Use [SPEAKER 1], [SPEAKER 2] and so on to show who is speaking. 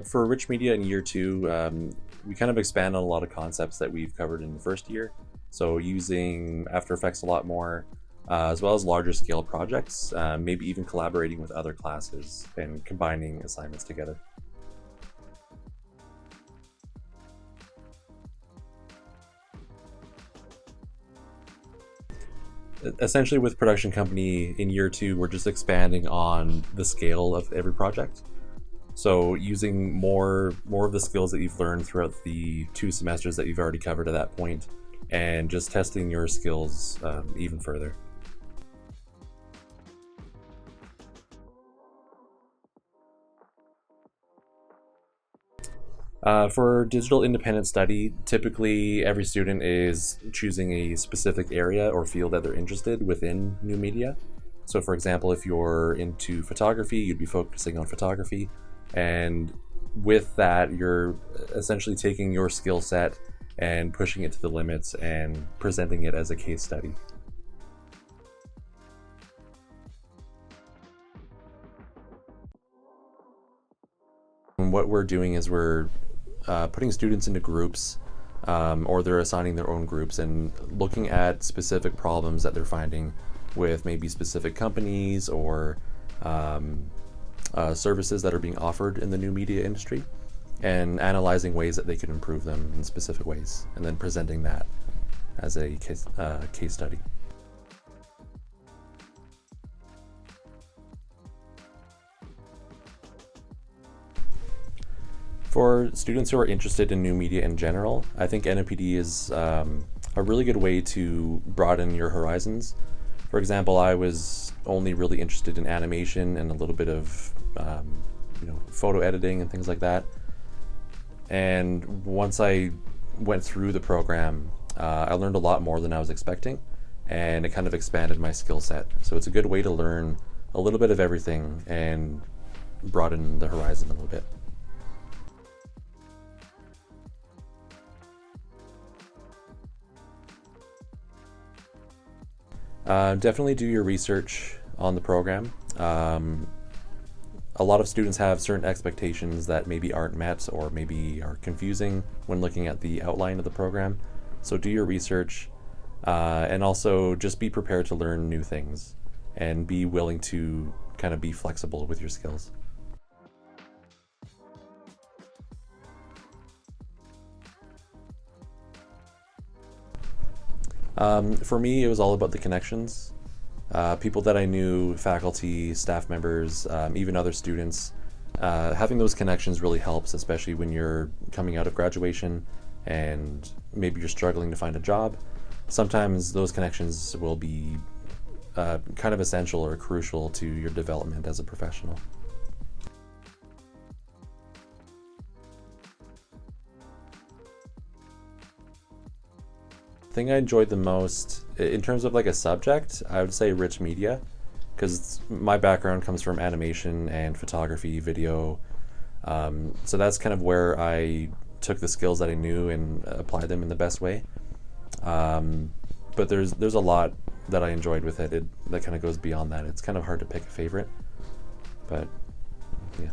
[SPEAKER 1] For Rich Media in year two, we kind of expand on a lot of concepts that we've covered in the first year. So using After Effects a lot more, as well as larger scale projects, maybe even collaborating with other classes and combining assignments together. Essentially with production company in year two, we're just expanding on the scale of every project. So using more of the skills that you've learned throughout the 2 semesters that you've already covered at that point, and just testing your skills even further. For digital independent study, typically every student is choosing a specific area or field that they're interested within new media. So for example, if you're into photography, you'd be focusing on photography. And with that, you're essentially taking your skill set and pushing it to the limits and presenting it as a case study. And what we're doing is we're putting students into groups, or they're assigning their own groups and looking at specific problems that they're finding with maybe specific companies or services that are being offered in the new media industry, and analyzing ways that they can improve them in specific ways, and then presenting that as a case study. For students who are interested in new media in general, I think NMPD is a really good way to broaden your horizons. For example, I was only really interested in animation and a little bit of photo editing and things like that. And once I went through the program, I learned a lot more than I was expecting, and it kind of expanded my skill set. So it's a good way to learn a little bit of everything and broaden the horizon a little bit. Definitely do your research on the program. A lot of students have certain expectations that maybe aren't met or maybe are confusing when looking at the outline of the program. So do your research, and also just be prepared to learn new things and be willing to kind of be flexible with your skills. For me, it was all about the connections. People that I knew, faculty, staff members, even other students. Having those connections really helps, especially when you're coming out of graduation and maybe you're struggling to find a job. Sometimes those connections will be kind of essential or crucial to your development as a professional. The thing I enjoyed the most in terms of like a subject, I would say rich media, because my background comes from animation and photography, video. So that's kind of where I took the skills that I knew and applied them in the best way. But there's a lot that I enjoyed with it. That kind of goes beyond that. It's kind of hard to pick a favorite, but yeah.